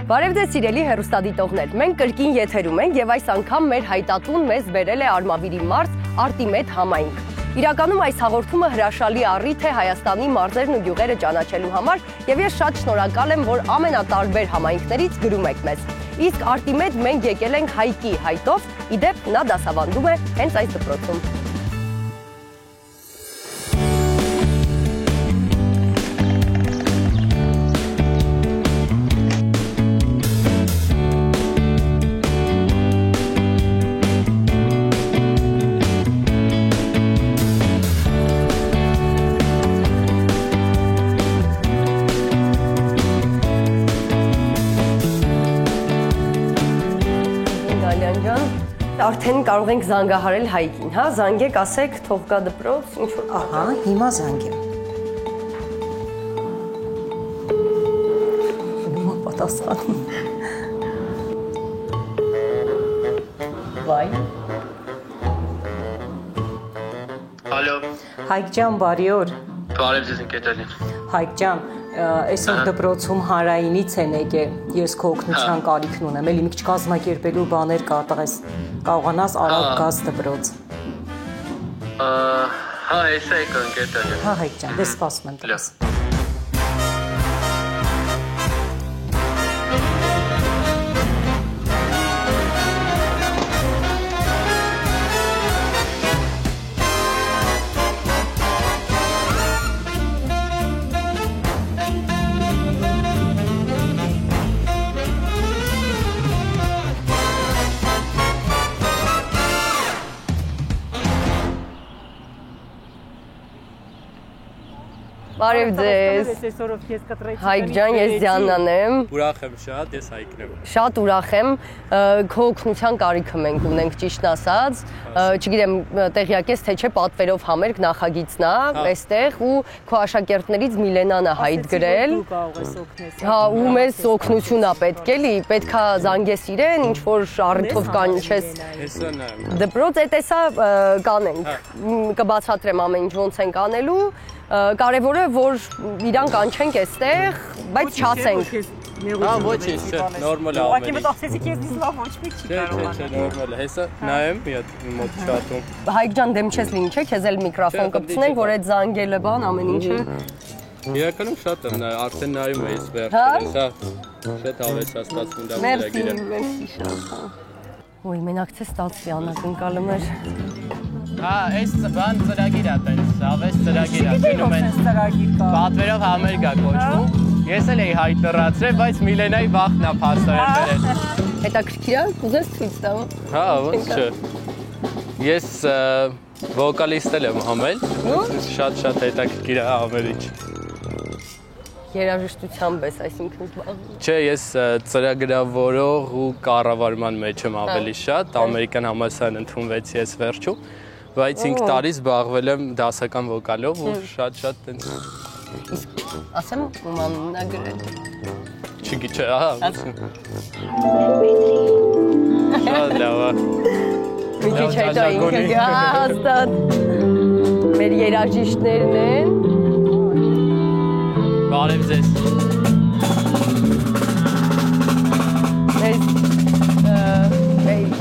Բարև ձեզ սիրելի հեռուստադիտողներ, մենք կրկին եթերում ենք եւ այս անգամ մեր հայտատուն մեզ բերել է Արմավիրի մարզ Արտիմեդ համայնք։ Իրականում այս հաղորդումը հրաշալի առիթ է Հայաստանի մարզերն ու գյուղերը ճանաչելու համար եւ ես շատ շնորհակալ եմ, որ ամենատարբեր համայնքներից գրում եք մեզ։ Իսկ Արտիմեդ մենք եկել ենք Հայկի հայտով, իդեպ նա դասավանդում է հենց այս դպրոցում։ Արդեն կարող ենք զանգահարել Հայկին, հա, զանգեք, ասեք, թող գա դպրոց, ինչ որ։ Ահա, հիմա զանգեմ։ Հիմա պատասխան։ Վայ։ Ալո։ Հայկ ջան, բարի օր։ Բարև ձեզ ընկերներին։ Հայկ ջան, այսօր դպրոցում հանրայինից են եկել, ես քո օգնության կարիքն ունեմ, էլի մի քիչ կազմակերպելու բաներ կատարես, կարողանաս արագ գաս դպրոց։ Հա, էսա եկա ընկերներին։ Հա, Հայկ ջան, դե սպասում եմ դրս։ Բարև ձեզ, Հայկ ջան, ես Դիանան եմ։ Ուրախ եմ շատ, ես Հայկն եմ։ Շատ ուրախ եմ, քո օգնության կարիքը մենք ունենք ճիշտն ասած, չգիտեմ, տեղյակ ես թե չէ պատվերով համերգ նախագիծն է, այստեղ ու քո աշակերտներից Միլենան է հայտ գրել։ Հա, ու մեզ օգնություն է պետք էլի, պետքա զանգես իրեն, ինչ որ առիթով կանչես։ Հեսա նայեմ։ Դպրոց էտեսա կանենք, կբացատրեմ ամեն ինչ ոնց ենք անելու։ Կարևորը որ իրան կանչենք այստեղ, բայց չասենք։ Հա, ոչինչ, չէ, նորմալ է ամեն ինչ։ Ուղղակի մտածեցի քեզ լավ ոչ մեկ չի կարողանա։ Չէ, նորմալ է։ Հեսա նայեմ, մի հատ մոտ շատում։ Հայկ ջան, դեմ չես լինի, չէ՞, քեզ էլ միկրոֆոն կպցնենք, որ այդ զանգելը բան ամեն ինչը։ Իրականում շատ եմ, արդեն նայում եմ ես վերջերս, հա։ Շատ ավելացածում դա մերսի, մերսի շատ։ Ոյ, մենակցե ստացվի անակնկալում էր։ Հա, այս բան ծրագիր է տենց, ավես ծրագիր է, գնում են պատվերով համերգ է կոչվում։ Ես էլ էի հայտարարել, բայց Միլենայի վախն է փաստորեն բերել։ Հետաքրքիր է, կուզես ցույց տամ։ Հա, ոնց չէ։ Ես վոկալիստ եմ համել։ Շատ հետաքրքիր է ամեն ինչ։ Երաժշտությամբ ես, այսինքն զբաղվում։ Չէ, ես ծրագրավորող ու կառավարման մեջ եմ ավելի շատ, ամերիկյան համալսարան ընդունվեցի ես վերջում, բայց 5 տարի զբաղվել եմ դասական վոկալով ու շատ տենց։ Իսկ ասեմ մաննա գրել։ Չգիտեմ, ահա։ Շատ լավ է։ Մի քիչ հետո ինքը գա հաստատ։ Մեր երաժիշտներն են։ Բարև ձեզ։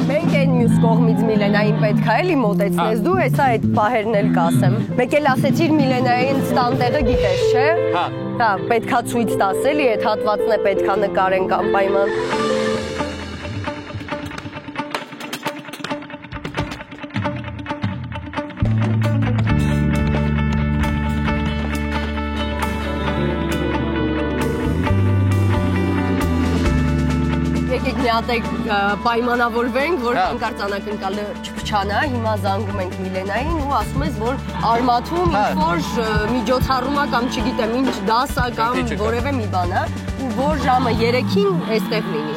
Մենք են մյուս կողմից Միլենային պետք է էլի մոտեցնես դու, հեսա այդ պահերն էլ կասեմ։ Մեկ էլ ասեցիր Միլենային ստանտեղը գիտես, չէ։ Հա, պետքա ցույց տաս էլի, այդ հատվածն է պետքա նկարենք անպայման։ Եկեք մի հատ պայմանավորվենք, որ հանկարծ անակնկալը չփչանա, հիմա զանգում ենք Միլենային ու ասում ես, որ արմաթում ինչ-որ միջոցառում է կամ չգիտեմ ինչ դաս է կամ որևէ մի բան է, ու որ ժամը 3-ին այստեղ լինի։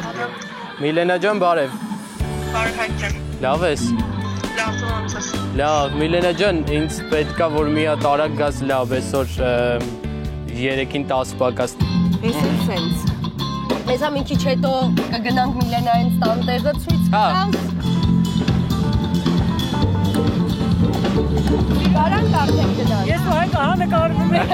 Միլենա ջան, բարև։ Բարև Հայկ ջան։ Լավ ես։ Լավ, ոնց ես։ Լավ, Միլենա ջան, ինձ պետքա որ մի հատ արագ գաս լավ, այսօր 3-ին 10 պակաս։ Այսօր սենց։ Մեզա մի քիչ հետո կգնանք Միլենային ստանտեղը ցույց տալ։ Կարանք արդեն գնանք։ Ես Հայկ ահա նկարվում եմ։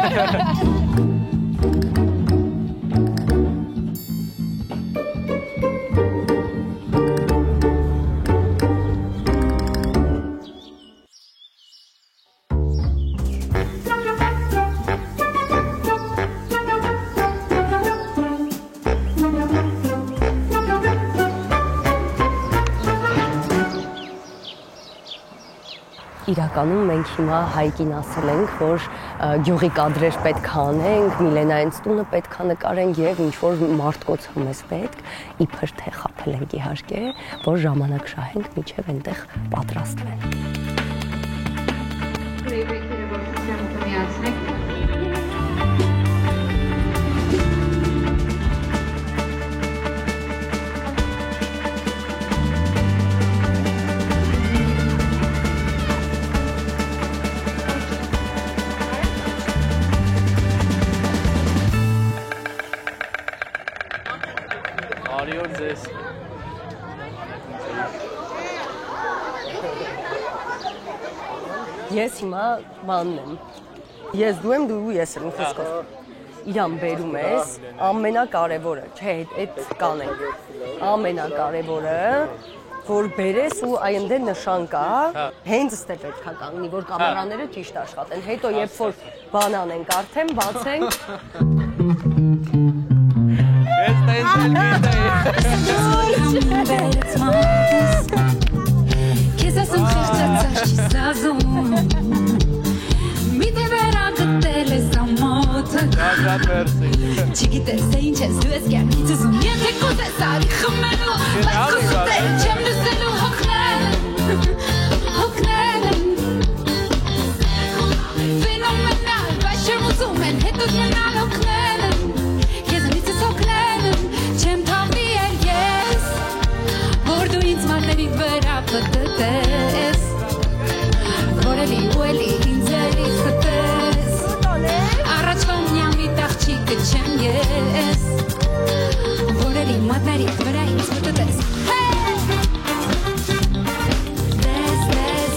իրականում մենք հիմա Հայկին ասել ենք, որ գյուղի կադրեր պետք է անենք, Միլենայից տունը պետք է նկարենք եւ ինչ որ մարդկոց հմես պետք, իբր թե խափել ենք իհարկե, որ ժամանակ շահենք միջև այնտեղ պատրաստվեն։ Ես հիմա բանն եմ, ես դու եմ, դու ես եմ ինքսկով, իրան բերում ես, ամենակարևորը, չէ, այդ կանենք, ամենակարևորը, որ բերես ու այնտեղ նշան կա, հենց ստե պետք է կանգնի, որ կամերաները ճիշտ աշխատեն, հետո երբ որ բան անենք արդեն, բացենք, Չգիտես թե ինչ ես դու ես կյանքից ուզում Եթե կուզես արի խմելու Բայց կուսուտել չեմ լուսելու Հոգնել եմ Ֆենոմենալ Բայց չեմ ուզում են հետոց մնալ հոգնել եմ Քեզանից ես հոգնել եմ Չեմ թավի էլ ես Որ դու ինձ մատների վրա պտտես Որ էլի ու էլի ինձ էլի խտես Առաջվա միամի տաղջիկը չեմ ես Որ էլի մատների վրա ինձ պտտես Դես, դես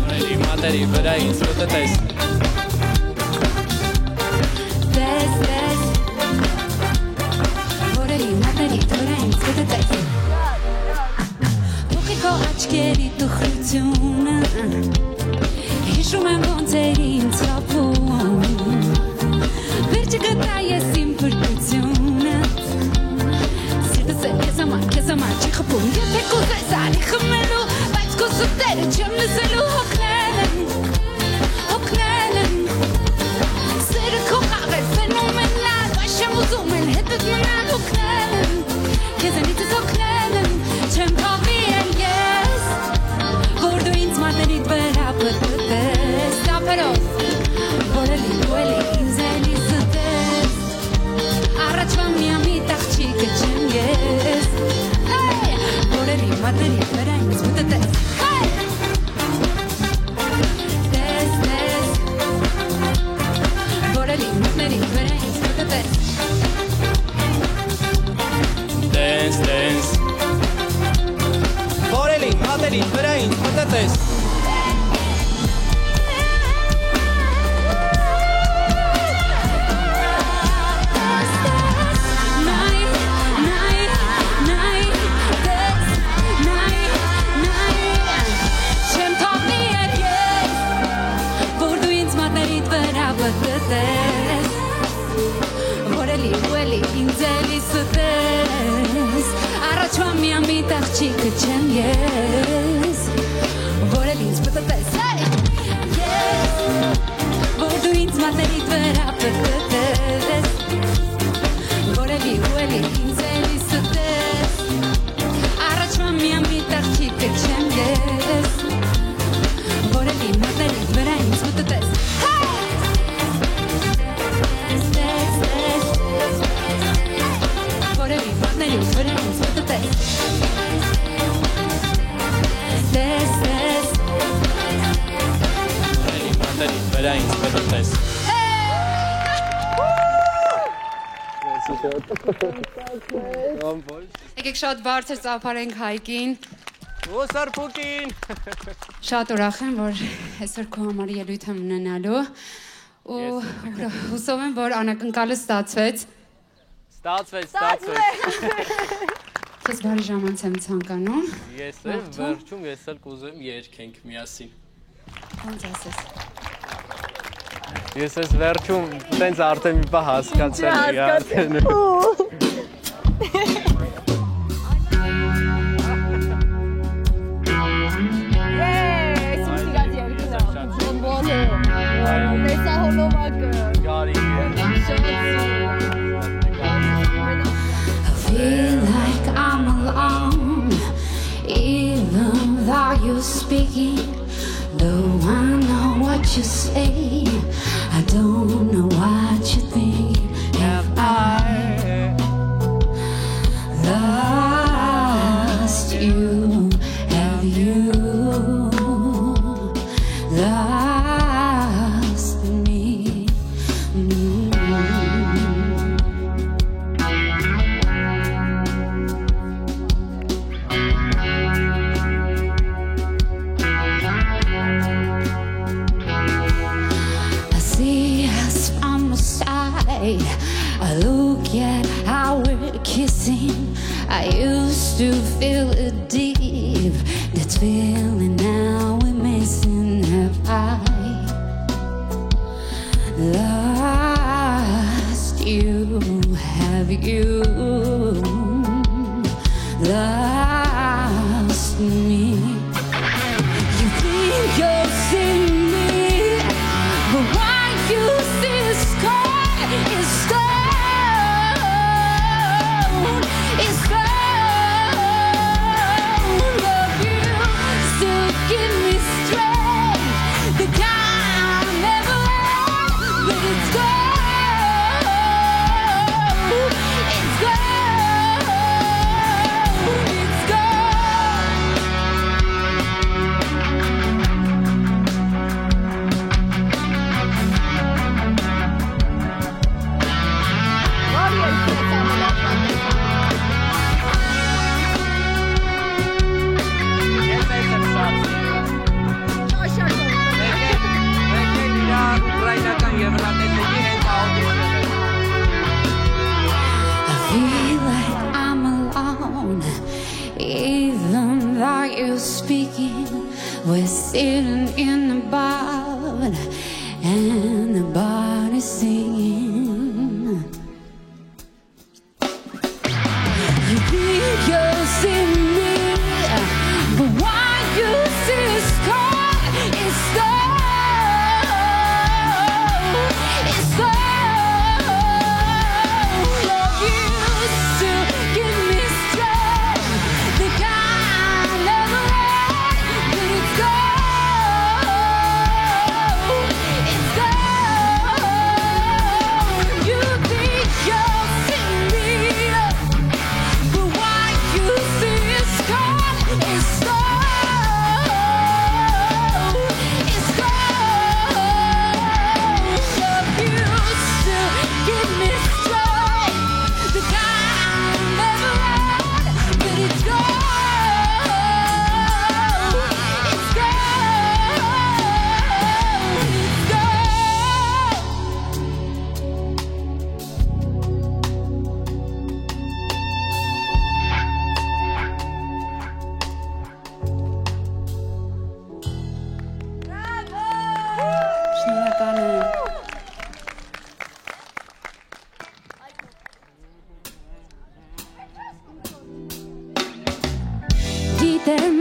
Որ էլի մատների վրա ինձ պտտես Դես, դես Որ էլի մատների վրա ինձ պտտես Փոխի քո աչքերի տխրությունը Հիշում եմ ոնց էր ինձ խաբում Վերջը գտա ես իմ փրկությունը Սիրտս է ես համար, քեզ համար չի խփում Եթե կուզես արի խմելու Բայց կուսուտերը չեմ լսելու Հոգնել եմ Սերը քո խաղ է ֆենոմենալ Բայց չեմ ուզում են հետդ մնալ Հոգնել եմ Քեզանից ես հոգնել եմ Չեմ խավի էլ ես Որ դու ինձ մատներիդ վրա պտտես Որ էլի ու էլի ինձ էլի ստես Առաջվա միամի տաղջիկը չեմ ես Որ էլի մատների վրա ինձ պտտես Դես, դես Որ էլի մատների վրա ինձ պտտես Dance, dance Որ էլի մատների վրա ինձ պտտես Որ էլի ու էլի ինձ էլի ստես Առաջվա միամի տաղջիկը չեմ ես Որ էլի ինձ պտտես Որ դու ինձ մատներիդ վրա պտտես Որ էլի ու էլի ինձ էլի ստես Առաջվա միամի տաղջիկը չեմ ես Որ էլի մատներիդ վրա ինձ պտտես Վրա ինձ պտտես Եկեք շատ բարձր ծափարենք Հայկին Ու Սարփուկին Շատ ուրախ եմ, որ այսօր քո համար ելույթ եմ ունենալու ու հուսով եմ, որ անակնկալը ստացվեց Ես բարի ժամանց եմ ցանկանում Ես էլ վերջում ես էլ կուզեմ երգենք միասին Ոնց ասես Ես ես վերջում տենց արդեն մի բա հասկացել արդեն Yes you say. I don't know what you think. Have I lost you? Have you lost me? I see us from the side. I look at how we're kissing. I used to feel it deep. That feeling now we're missing. Have I lost you? Have you lost me? You think you're seeing me, but why you see a scar is stone. It's stone. Love you still give me strength. The kind never ends, but it's gone. It's gone. It's I feel like I'm alone, even though you're speaking. We're sitting in the bar, and the bar is singing. You think you'll see me, but why you see a scar is stone. It's stone. Love used to give me strength. The kind never ends, but it's gone. It's gone. You think you'll see me, but why you see a scar is stone. It's gone. Love used to give me strength. The kind never ends, but it's gone. It's Gittem,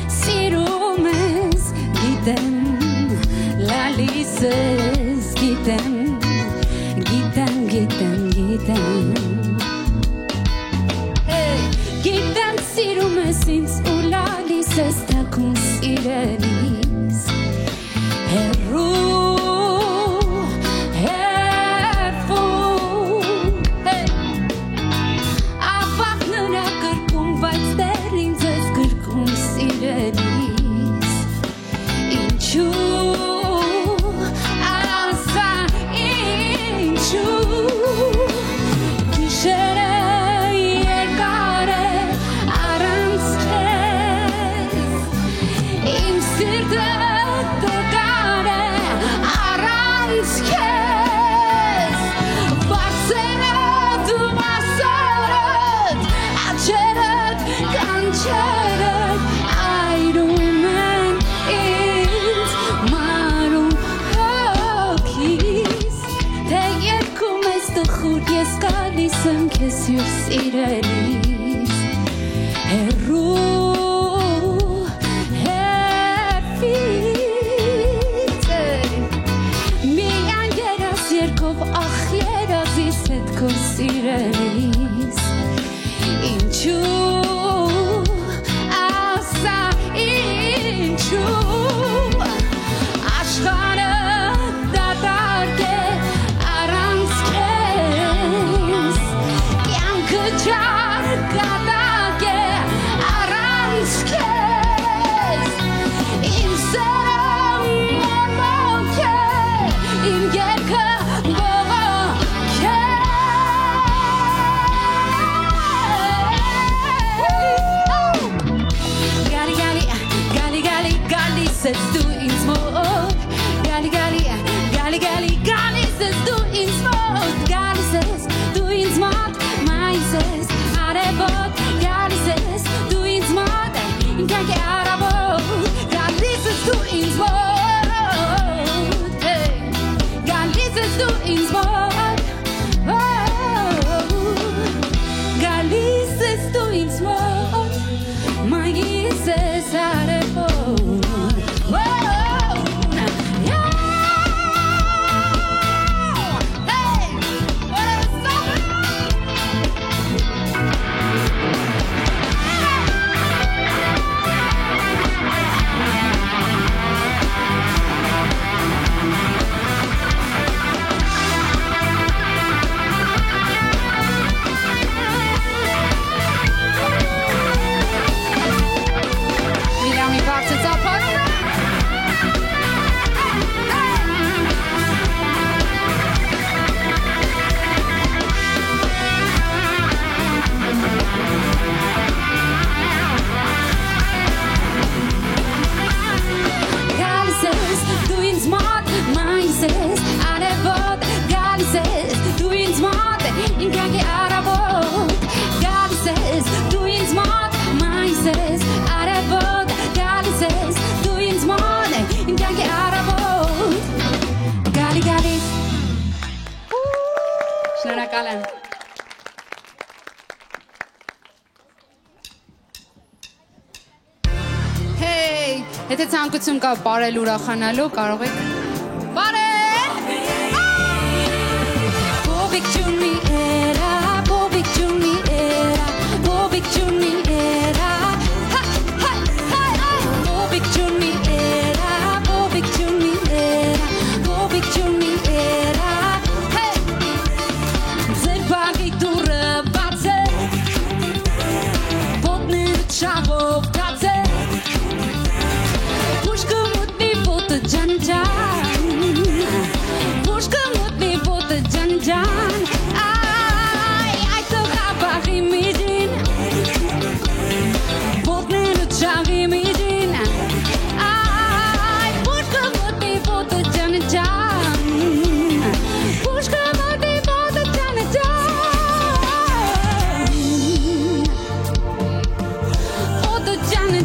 sirumes, gittem, lalises, gittem, gittem, gittem, gittem. Gittem, sirumes, ins ulalises, takun sirelis. Heru, herfu, Աղվաղները կրկում, բայց դեռ ինձ ես կրկում սիրելիս. Ինչու, ասա ինչու, գիշերը երկար է առանց քեզ, իմ սիրտը տկար է առանց քեզ, բարձրդ ու մասարդ, աչերդ, կանչերդ, այրում են ինձ մարում հոգիս, թե երկում ես տխուր, ես գալիս եմ քեզ հյուր սիրելիս, հեռու հերվից միայն երաս երկով ախ երազիս հետ քո սիրելիս, ինչու ասա ինչու աշխարհ du ins Wort. Galises du ins Wort. Magises arefort. Եթե ցանկություն կա բարել ուրախանալու, կարող եք բարել։ Բոբիկ ջունի էրա, բոբիկ ջունի էրա, բոբիկ ջունի էրա։ Բոբիկ ջունի էրա, բոբիկ ջունի էրա, բոբիկ ջունի էրա։ Ձեր բագի դուրը բաց է, ոտները չաղով կաց է։ Pushka mutni pot jan jan ai to khapari midin potne chagi midin ai pushka mutni pot jan pushka mutni pot jan pot jan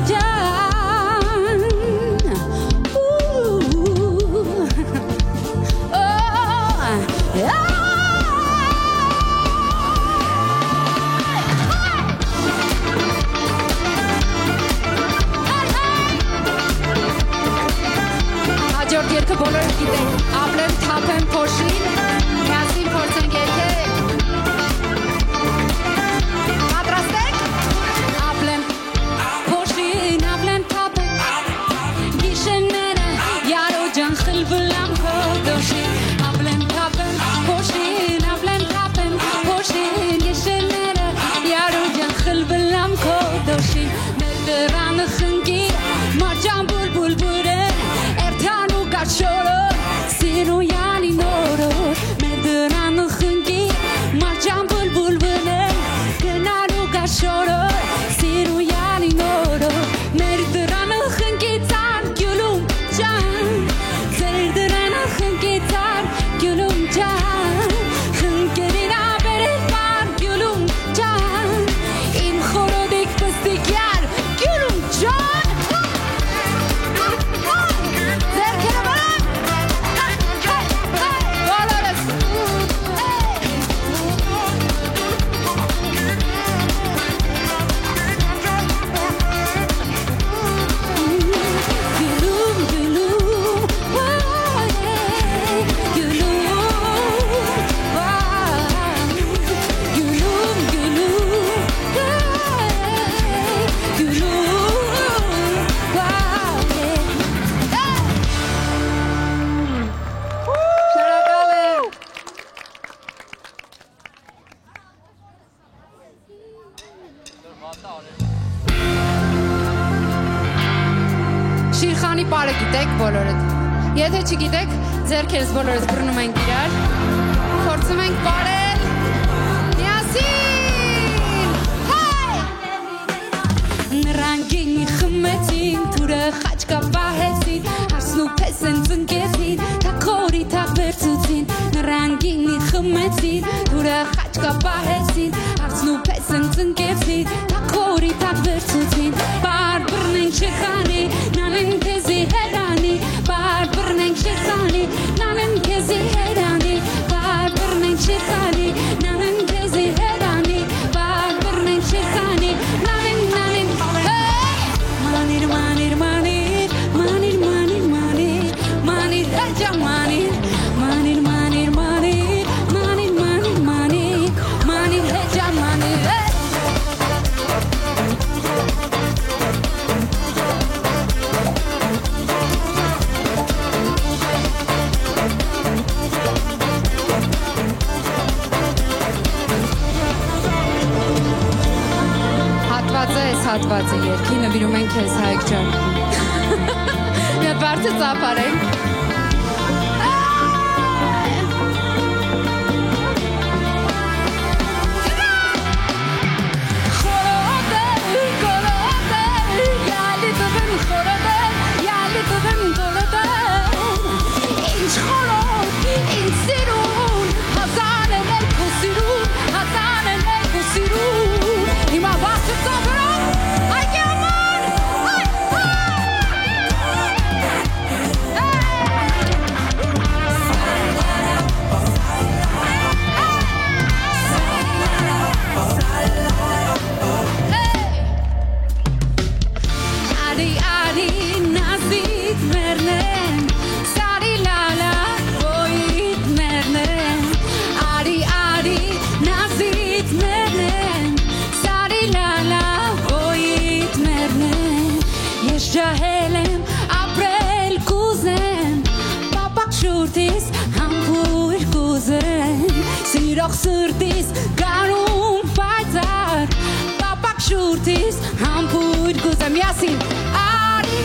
Երկը բոլորը գիտեն, ապլեմ, թապեմ, փոշին, միասին փորձենք երկել։ Պատրաստեք, ապլեմ, փոշին, ապլեմ, թապեմ, գիշերները, յարո ջան խլվլամ քոդոշին, ապլեմ, թապեմ, փոշին, ապլեմ, թապեմ, փոշին, գիշերները, յարո ջան խլվլամ քոդոշին, մեր դրանը խնգի, մարջան բուլբուլ բուրեն, Շորո, սիրույանի նորոր, մեր դրանը խնգի, մարջան բուլբուլ վնել, գնարու գա շորոր, սիրույանի նորոր, մեր դրանը խնգի ծար, գյուլում ճան, ձեր դրանը խնգի ծար, գյուլում ճան, խնգերին աբերել պար, գյուլում ճան, իմ խորոդիկ պստիկ յար, գյուլում ճան, Շիրխանի պարը գիտեք բոլորդ։ Եթե չգիտեք, ձեռքերս բոլորս բռնում ենք իրար, փորձում ենք պարել։ Միասին։ Հայ! Նրանք ինձ խմեցին, թուրը խաչկա պահեցին, հարսն ու փեսեն ծնկեցին, թակորի թակ վերցուցին, նրանք ինձ խմեցին, թուրը խաչկա պահեցին, հարսն ու փեսեն ծնկեցին, թակորի թակ վերցուցին, բար բռնենք շիրխանի, նանեն քեզի հերանի, բար բռնենք շիրխանի, նանեն քեզի հերանի, հատվածը երկի նվիրում ենք քեզ Հայկ ջան։ Մի հատ բարձր ծափարենք։ Սրտիս գարում պայծար Պապակ շուրտիս համբույր գուզեմ Յասին Արի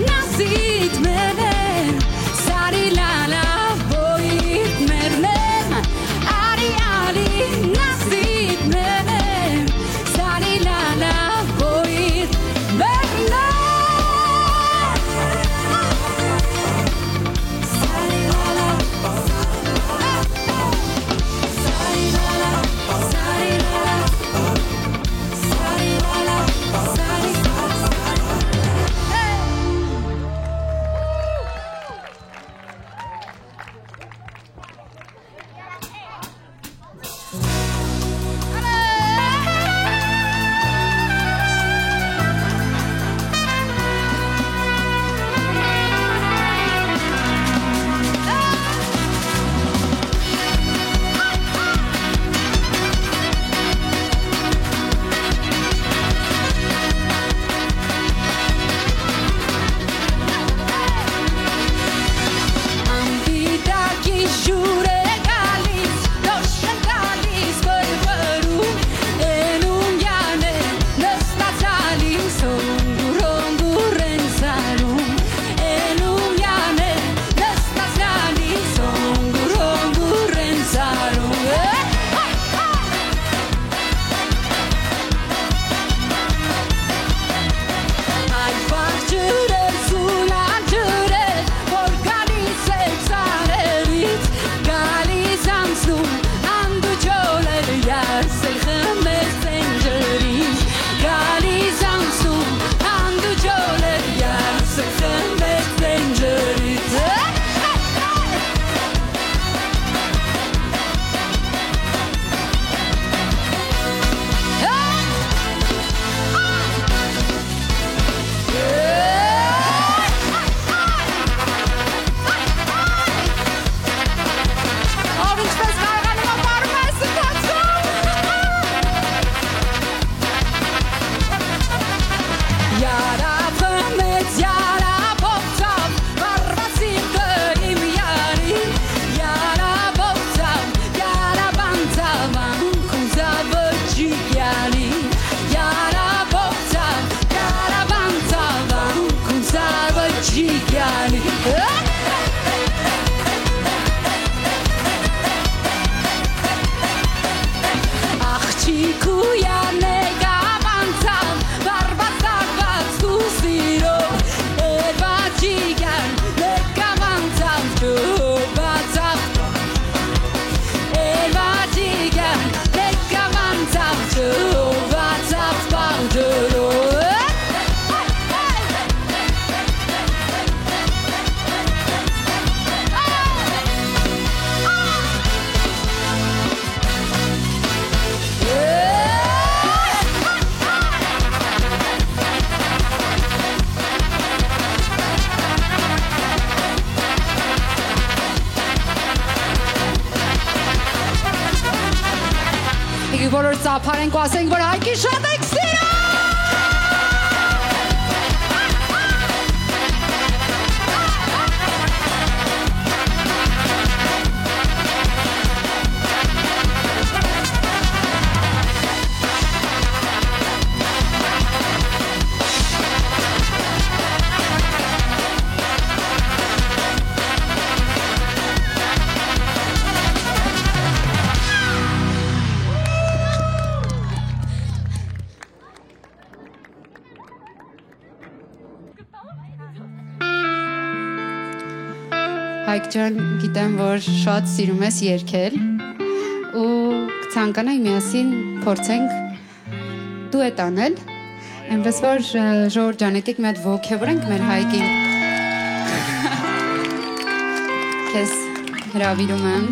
նասիտ մերնեմ Սարի լալա բոյիտ մերնեմ Արի նասիտ մերնեմ Սարի լալա բոյիտ մերնեմ Սարի լալա Բոլոր ծափարենք ու ասենք, որ Հայկի շատ եք սիրում։ ջան, գիտեմ, որ շատ սիրում ես երգել ու կցանկանայի միասին փորձենք դուետ անել։ Այնպես որ Ժորժ ջան, եկեք մի հատ ոգևորենք մեր Հայկին։ Քեզ հրավիրում եմ։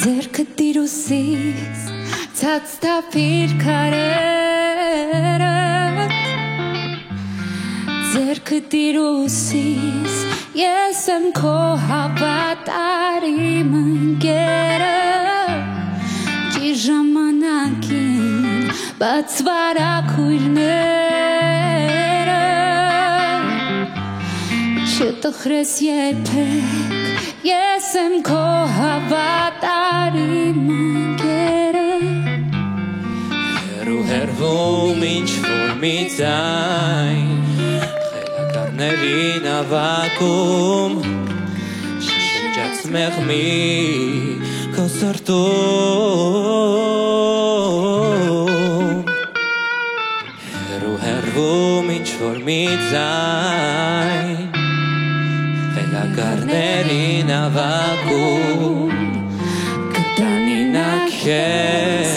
Ձերքը տիրուսից ցած տապիր քարերը Ձերքը տիրուսից ես եմ քո հավատարիմ ընկերը Ճիշտ ժամանակին բացվարակույրները Չտխրես երբեք Ես եմ քո հավատարիմ ընկերը Հեռու հեռվում ինչ-որ մի ձայն Խելագարների նավակում Շշնջաց մեղմի քո սրտում Հեռու հեռվում ինչ-որ մի ձայն Խելագարների նավակում Կտանի նա քեզ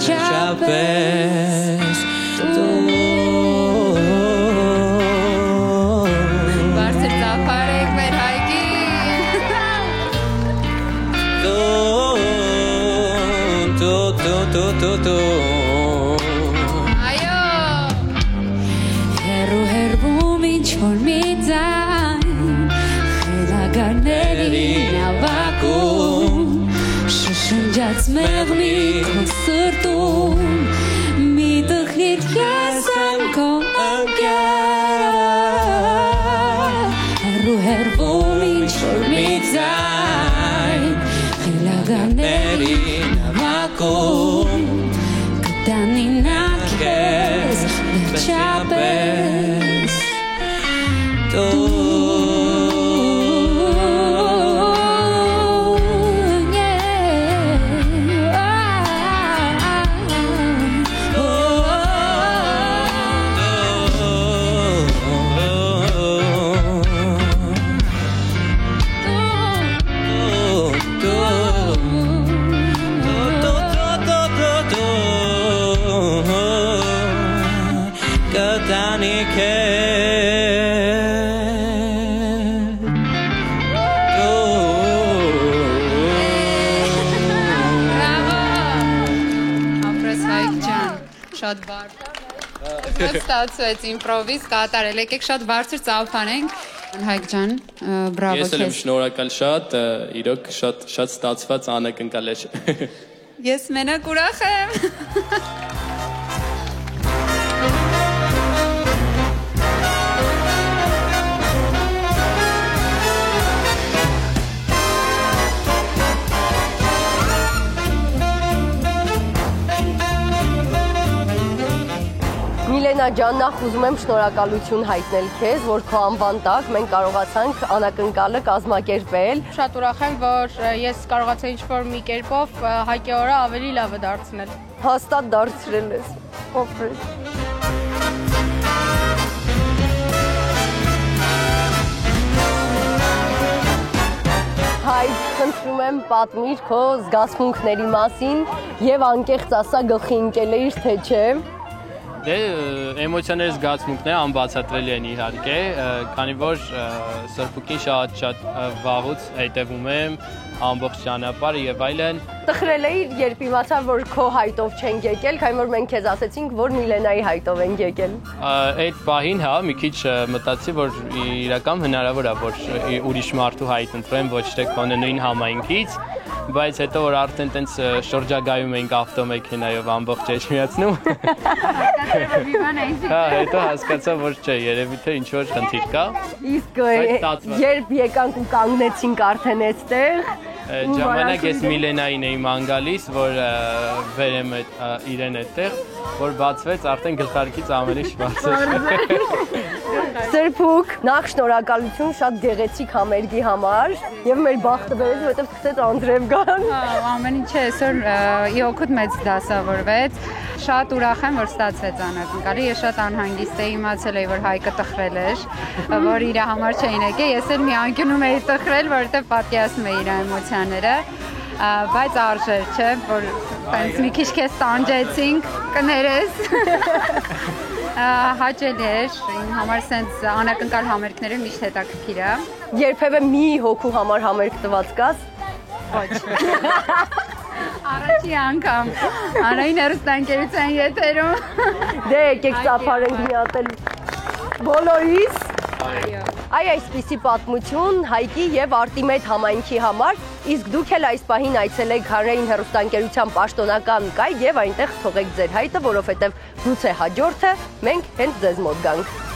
վերջապես Բարձր ծափարեք մեր Հայկին Այո Հեռու հեռվում ինչ-որ մի ձայն Խելագարների նավակում Շշնջաց մեղմի քո սրտում Մի տխրիր ես եմ քո ընկերը Հեռու հեռվում ինչ-որ մի ձայն Խելագարների նավակում Կտանի նա քեզ վերջապես Շատ բարձր ստացվեց իմպրովիզ կատարել եկեք շատ բարձր ծափանենք Հայկ ջան բրավո քեզ Ես եմ շնորհակալ շատ իրոք շատ ստացված անակնկալ էր Ես մենակ ուրախ եմ Միլենա ջան, նախ ուզում եմ շնորհակալություն հայտնել քեզ, որ քո անվան տակ մենք կարողացանք անակնկալը կազմակերպել։ Շատ ուրախ եմ, որ ես կարողացա ինչ-որ մի կերպով Հայկի օրը ավելի լավը դարձնել։ Հաստատ դարձրել ես, օպրես։ Հայկ, խնդրում եմ պատմիր քո զգացմունքների մասին եւ անկեղծ ասա գլխի ընկել էիր, թե չէ։ Դե էմոցիաների զգացմունքները անբացատրելի են իհարկե, քանի որ Սրբուկին շատ վաղուց հետևում եմ ամբողջ ճանապարհը եւ այլն։ Տխրել էի, երբ իմացա, որ քո հայտով չենք եկել, քանի որ մենք քեզ ասեցինք, որ Միլենայի հայտով ենք եկել։ Այդ պահին, հա, մի քիչ մտածի, որ իրական հնարավոր է, որ ուրիշ մարդու հայտ ընտրեմ, ոչ թե քոնը նույն համայնքից, բայց հետո որ արդեն տենց շրջագայում ենք ավտոմեքենայով ամբողջ էջմիածնում։ Հա, հետո հասկացա, որ չէ, երևի թե ինչ-որ խնդիր կա։ Իսկ երբ եկանք ու կանգնեցինք արդեն այստեղ, ժամանակ ես Միլենային էի ման գալիս, որ վերեմ իրեն այդտեղ, որ բացվեց արդեն գլխարկից ամեն ինչ բաց էր։ Սեր Փոփուկ, նախ շնորհակալություն շատ գեղեցիկ համերգի համար եւ մեր բախտը բերեց, որովհետեւ սկսեց Անդրեև գան։ Ամեն ինչ այսօր իօքուտ մեծ դասավորվեց։ Շատ ուրախ եմ, որ ստացվեց անակնկալը։ Ես շատ անհանգիստ էի, իմացել էի, որ Հայկը տխրել էր, որ իր համար չէին եկել։ Ես էլ մի անկյունում էի տխրել, որովհետեւ պատկերացնում էի իր էմոցիաները, բայց արժեր, չէ, որ տենց մի քիչ քեզ տանջեցինք, կներես։ Հաճելի էր, իմ համար սենց անակնկալ համերգները միշտ հետաքրքիր է։ Երբևէ մի հոգու համար համերգ տված կաս։ Ոչ։ Առաջի անգամ Անային հեռուստաընկերության եթերում։ Դե եկեք ծափարենք մի հատ էլ բոլորիս։ Այ այսպիսի պատմություն Հայկի եւ Արտիմեդ համայնքի համար, իսկ դուք էլ այս պահին այցելեք Հանրային հեռուստաընկերության պաշտոնական կայք եւ այնտեղ թողեք ձեր հայտը, որովհետեւ գուցե հաջորդը մենք հենց ձեզ մոտ գանք։